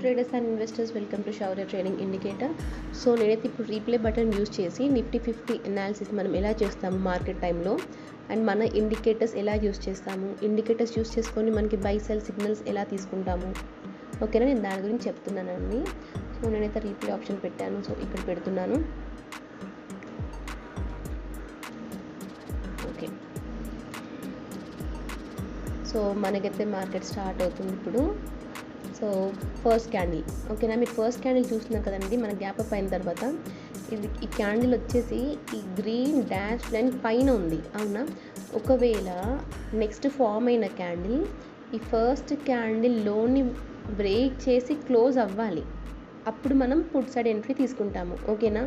traders and investors, welcome to Shaurya Trading Indicator. So నేనైతే ఇప్పుడు replay button use చేసి Nifty 50 analysis మనం ఎలా చేస్తాము మార్కెట్ టైంలో అండ్ మన ఇండికేటర్స్ ఎలా యూజ్ చేస్తాము, ఇండికేటర్స్ యూజ్ చేసుకొని మనకి బై సెల్ సిగ్నల్స్ ఎలా తీసుకుంటాము, ఓకేనా, నేను దాని గురించి చెప్తున్నానండి. సో నేనైతే రీప్లే ఆప్షన్ పెట్టాను, సో ఇక్కడ పెడుతున్నాను. ఓకే, సో మనకైతే మార్కెట్ స్టార్ట్ అవుతుంది ఇప్పుడు. సో ఫస్ట్ క్యాండిల్, ఓకేనా, మీరు ఫస్ట్ క్యాండిల్ చూస్తున్నారు కదండి. మన గ్యాప్ అప్ అయిన తర్వాత ఈ క్యాండిల్ వచ్చేసి ఈ గ్రీన్ డాష్ లైన్ పైన ఉంది, అవునా. ఒకవేళ నెక్స్ట్ ఫామ్ అయిన క్యాండిల్ ఈ ఫస్ట్ క్యాండిల్ లోని బ్రేక్ చేసి క్లోజ్ అవ్వాలి, అప్పుడు మనం పుట్ సైడ్ ఎంట్రీ తీసుకుంటాము, ఓకేనా.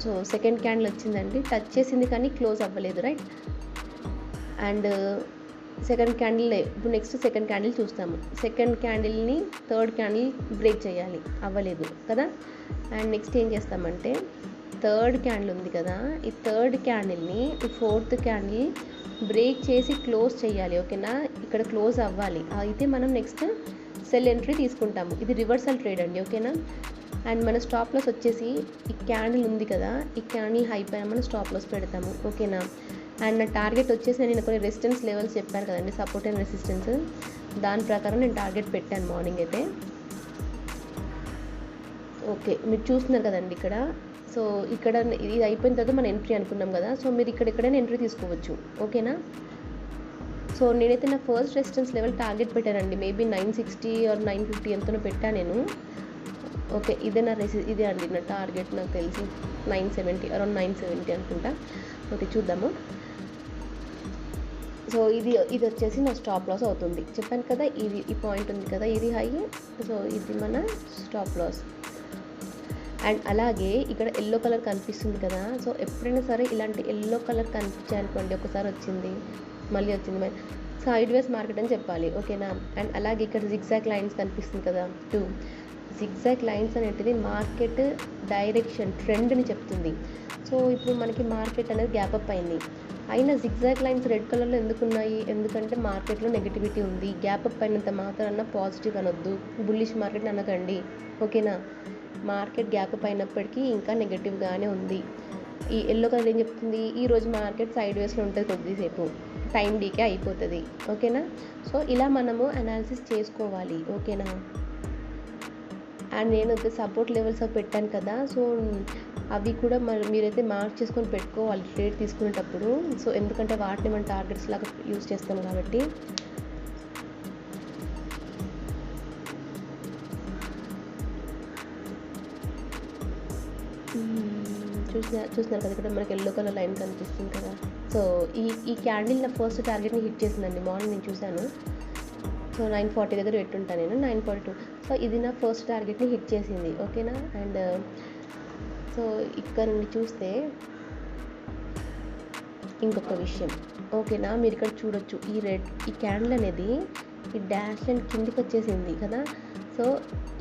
సో సెకండ్ క్యాండిల్ వచ్చిందండి, టచ్ చేసింది కానీ క్లోజ్ అవ్వలేదు, రైట్. అండ్ సెకండ్ క్యాండిల్, ఇప్పుడు నెక్స్ట్ సెకండ్ క్యాండిల్ చూస్తాము. సెకండ్ క్యాండిల్ని థర్డ్ క్యాండిల్ బ్రేక్ చేయాలి, అవ్వలేదు కదా. అండ్ నెక్స్ట్ ఏం చేస్తామంటే థర్డ్ క్యాండిల్ ఉంది కదా, ఈ థర్డ్ క్యాండిల్ని ఈ ఫోర్త్ క్యాండిల్ బ్రేక్ చేసి క్లోజ్ చేయాలి, ఓకేనా. ఇక్కడ క్లోజ్ అవ్వాలి, అయితే మనం నెక్స్ట్ సెల్ ఎంట్రీ తీసుకుంటాము. ఇది రివర్సల్ ట్రేడ్ అండి, ఓకేనా. అండ్ మన స్టాప్ లాస్ వచ్చేసి ఈ క్యాండిల్ ఉంది కదా, ఈ క్యాండిల్ హై పైన మనం స్టాప్ లాస్ పెడతాము, ఓకేనా. అండ్ నా టార్గెట్ వచ్చేసి నేను కొన్ని రెసిస్టెన్స్ లెవెల్స్ చెప్పాను కదండి, సపోర్ట్ అండ్ రెసిస్టెన్స్, దాని ప్రకారం నేను టార్గెట్ పెట్టాను మార్నింగ్ అయితే. ఓకే, మీరు చూస్తున్నారు కదండి ఇక్కడ. సో ఇక్కడ ఇది అయిపోయిన తర్వాత మనం ఎంట్రీ అనుకున్నాం కదా, సో మీరు ఎక్కడైనా ఎంట్రీ తీసుకోవచ్చు, ఓకేనా. సో నేనైతే నా ఫస్ట్ రెసిస్టెన్స్ లెవెల్ టార్గెట్ పెట్టానండి, మేబీ 960 ఆర్ 950 ఎంతనో పెట్టాను నేను. ఓకే, ఇదే అండి నా టార్గెట్, నాకు తెలిసి 970 అరౌండ్ 970 అనుకుంటా. ఓకే, చూద్దాము. సో ఇది వచ్చేసి నా స్టాప్ లాస్ అవుతుంది, చెప్పాను కదా. ఈ పాయింట్ ఉంది కదా, ఇది హై, సో ఇది మన స్టాప్ లాస్. అండ్ అలాగే ఇక్కడ ఎల్లో కలర్ కనిపిస్తుంది కదా, సో ఎప్పుడైనా సరే ఇలాంటి ఎల్లో కలర్ కనిపించాయనుకోండి, ఒకసారి వచ్చింది మళ్ళీ వచ్చింది, సైడ్ వేస్ మార్కెట్ అని చెప్పాలి, ఓకేనా. అండ్ అలాగే ఇక్కడ జిగ్జాగ్ లైన్స్ కనిపిస్తుంది కదా, 2 జిగ్జాగ్ లైన్స్ అనేటిది మార్కెట్ డైరెక్షన్ ట్రెండ్ని చెప్తుంది. సో ఇప్పుడు మనకి మార్కెట్ అనేది గ్యాప్ అప్ అయింది, అయినా జిగ్జాగ్ లైన్స్ రెడ్ కలర్లో ఎందుకు ఉన్నాయి, ఎందుకంటే మార్కెట్లో నెగిటివిటీ ఉంది. గ్యాప్ అప్ అయినంత మాత్రాన పాజిటివ్ అనొద్దు, బుల్లిష్ మార్కెట్ అనకండి, ఓకేనా. మార్కెట్ గ్యాప్ అప్ అయినప్పటికీ ఇంకా నెగిటివ్గానే ఉంది. ఈ ఎల్లో కలర్ ఏం చెప్తుంది, ఈరోజు మార్కెట్ సైడ్ వేస్లో ఉంటుంది, కొద్దిసేపు టైం డీకే అయిపోతుంది, ఓకేనా. సో ఇలా మనము అనాలిసిస్ చేసుకోవాలి, ఓకేనా. అండ్ నేనైతే సపోర్ట్ లెవెల్స్ అవి పెట్టాను కదా, సో అవి కూడా మీరైతే మార్క్ చేసుకొని పెట్టుకోవాలి ట్రేడ్ తీసుకునేటప్పుడు. సో ఎందుకంటే వాటిని మనం టార్గెట్స్ లాగా యూజ్ చేస్తాం కాబట్టి. చూస్తున్నారు కదా, ఇక్కడ మనకి ఎల్లో కలర్ లైన్ కనిపిస్తుంది కదా. సో ఈ క్యాండిల్ నా ఫస్ట్ టార్గెట్ని హిట్ చేసిందండి, మార్నింగ్ నేను చూశాను. సో 940 దగ్గర పెట్టుంటాను నేను, 942. సో ఇది నా ఫస్ట్ టార్గెట్ని హిట్ చేసింది, ఓకేనా. అండ్ సో ఇక్కడ నుండి చూస్తే ఇంకొక విషయం, ఓకేనా, మీరు ఇక్కడ చూడొచ్చు ఈ క్యాండిల్ అనేది ఈ డాష్ లైన్ కిందికి వచ్చేసింది కదా. సో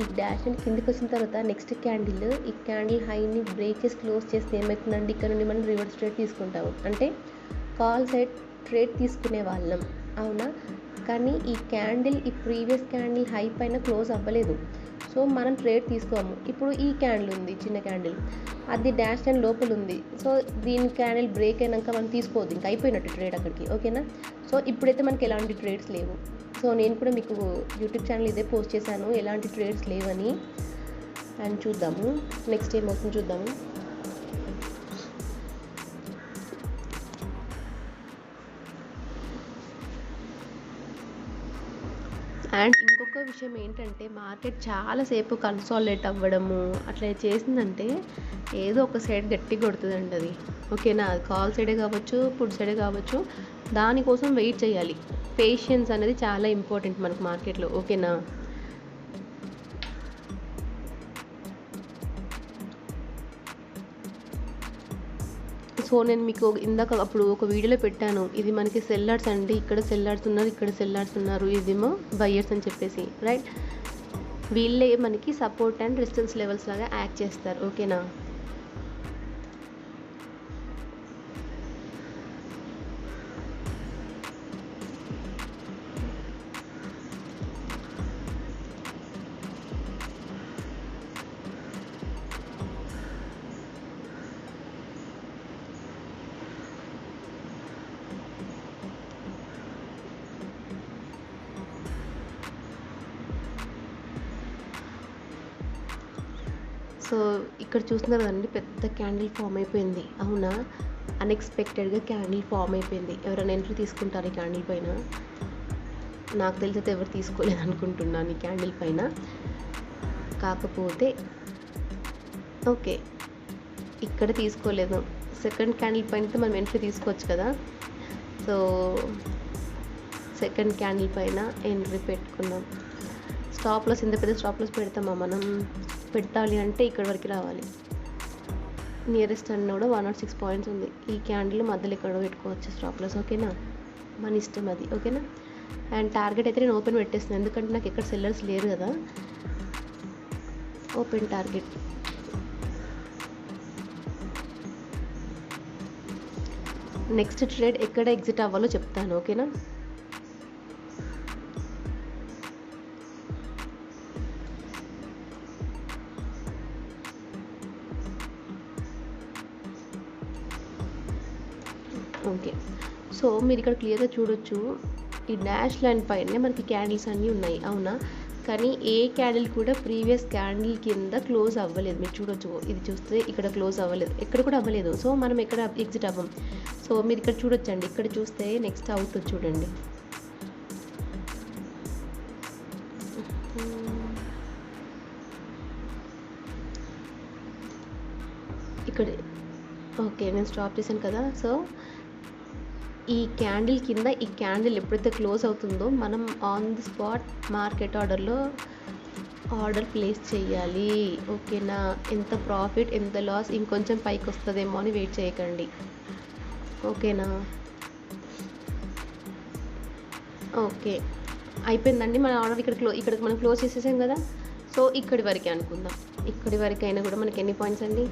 ఈ డాష్ లైన్ కిందికి వచ్చిన తర్వాత నెక్స్ట్ క్యాండిల్ ఈ క్యాండిల్ హైని బ్రేక్ చేసి క్లోజ్ చేస్తే ఏమవుతుందండి, ఇక్కడ నుండి మనం రివర్స్ ట్రేడ్ తీసుకుంటాము, అంటే కాల్ సైడ్ ట్రేడ్ తీసుకునే వాళ్ళం, అవునా. కానీ ఈ క్యాండిల్ ఈ ప్రీవియస్ క్యాండిల్ హై పైన క్లోజ్ అవ్వలేదు, సో మనం ట్రేడ్ తీసుకోము. ఇప్పుడు ఈ క్యాండిల్ ఉంది, చిన్న క్యాండిల్, అది డాష్ లైన్ లోపల ఉంది. సో దీని క్యాండిల్ బ్రేక్ అయినాక మనం తీసుకోవద్దు, ఇంకా అయిపోయినట్టు ట్రేడ్ అక్కడికి, ఓకేనా. సో ఇప్పుడైతే మనకి ఎలాంటి ట్రేడ్స్ లేవు. సో నేను కూడా మీకు యూట్యూబ్ ఛానల్ ఇదే పోస్ట్ చేశాను, ఎలాంటి ట్రేడ్స్ లేవని. అండ్ చూద్దాము నెక్స్ట్ ఏమవుతుంది చూద్దాము. అండ్ ఇంకొక విషయం ఏంటంటే మార్కెట్ చాలాసేపు కన్సాలిడేట్ అవ్వడము అట్లా చేసిందంటే ఏదో ఒక సైడ్ గట్టి కొడుతుందండి అది, ఓకేనా. అది కాల్ సైడే కావచ్చు, పుట్ సైడే కావచ్చు, దానికోసం వెయిట్ చేయాలి. పేషెన్స్ అనేది చాలా ఇంపార్టెంట్ మనకు మార్కెట్లో, ఓకేనా. సో నేను మీకు ఇందాక అప్పుడు ఒక వీడియోలో పెట్టాను, ఇది మనకి సెల్లర్స్ అండి, ఇక్కడ సెల్లర్స్ ఉన్నారు, ఇక్కడ సెల్లర్స్ ఉన్నారు, ఇదేమో బయ్యర్స్ అని చెప్పేసి, రైట్. వీళ్ళే మనకి సపోర్ట్ అండ్ రెసిస్టెన్స్ లెవెల్స్ లాగా యాక్ట్ చేస్తారు, ఓకేనా. సో ఇక్కడ చూస్తున్నారు కదండి, పెద్ద క్యాండిల్ ఫామ్ అయిపోయింది. అవునా, అన్ఎక్స్పెక్టెడ్గా క్యాండిల్ ఫామ్ అయిపోయింది. ఎవరైనా ఎంట్రీ తీసుకుంటారు ఈ క్యాండిల్ పైన? నాకు తెలిసితే ఎవరు తీసుకోలేదు అనుకుంటున్నాను ఈ క్యాండిల్ పైన. కాకపోతే ఓకే, ఇక్కడ తీసుకోలేదు. సెకండ్ క్యాండిల్ పైన మనం ఎంట్రీ తీసుకోవచ్చు కదా. సో సెకండ్ క్యాండిల్ పైన ఎంట్రీ పెట్టుకున్నాం. స్టాప్ లాస్, ఇంత పెద్ద స్టాప్ లాస్ పెడతామా మనం? పెట్టాలి అంటే ఇక్కడ వరకు రావాలి. నియరెస్ట్ అన్న కూడా 106 పాయింట్స్ ఉంది. ఈ క్యాండిల్ మధ్యలో ఇక్కడ పెట్టుకోవచ్చు స్టాప్ లాస్. ఓకేనా, మన ఇష్టం అది. ఓకేనా, అండ్ టార్గెట్ అయితే నేను ఓపెన్ పెట్టేస్తున్నాను, ఎందుకంటే నాకు ఎక్కడ సెల్లర్స్ లేరు కదా. Open target. నెక్స్ట్ ట్రేడ్ ఎక్కడ ఎగ్జిట్ అవ్వాలో చెప్తాను. ఓకేనా, ఓకే. సో మీరు ఇక్కడ క్లియర్గా చూడొచ్చు, ఈ డాష్ లైన్ పైనే మనకి క్యాండిల్స్ అన్నీ ఉన్నాయి. అవునా, కానీ ఏ క్యాండిల్ కూడా ప్రీవియస్ క్యాండిల్ కింద క్లోజ్ అవ్వలేదు. మీరు చూడొచ్చు, ఇది చూస్తే ఇక్కడ క్లోజ్ అవ్వలేదు, ఎక్కడ కూడా అవ్వలేదు. సో మనం ఎక్కడ ఎగ్జిట్ అవ్వం. సో మీరు ఇక్కడ చూడొచ్చండి, ఇక్కడ చూస్తే నెక్స్ట్ అవుతుంది చూడండి. ఇక్కడ ఓకే, నేను స్టాప్ చేశాను కదా. సో ఈ క్యాండిల్ కింద ఈ క్యాండిల్ ఎప్పుడైతే క్లోజ్ అవుతుందో మనం ఆన్ ది స్పాట్ మార్కెట్ ఆర్డర్లో ఆర్డర్ ప్లేస్ చేయాలి. ఓకేనా, ఎంత ప్రాఫిట్ ఎంత లాస్ ఇంకొంచెం పైకి వస్తుందేమో అని వెయిట్ చేయకండి. ఓకేనా, ఓకే అయిపోయిందండి మన ఆర్డర్. ఇక్కడ మనం క్లోజ్ చేసేసాం కదా. సో ఇక్కడి వరకే అనుకుందాం. ఇక్కడి వరకు అయినా కూడా మనకి ఎన్ని పాయింట్స్ అండి?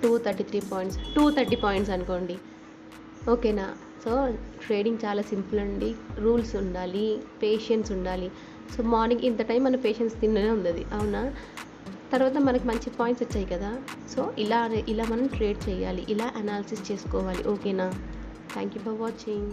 233 పాయింట్స్, 230 పాయింట్స్ అనుకోండి. ఓకేనా, సో ట్రేడింగ్ చాలా సింపుల్ అండి. రూల్స్ ఉండాలి, పేషెన్స్ ఉండాలి. సో మార్నింగ్ ఇంత టైం మన పేషెన్స్ తిన్ననే ఉంది. అవునా, తర్వాత మనకి మంచి పాయింట్స్ వచ్చాయి కదా. సో ఇలా మనం ట్రేడ్ చేయాలి, ఇలా అనాలిసిస్ చేసుకోవాలి. ఓకేనా, థ్యాంక్ యూ ఫర్ వాచింగ్.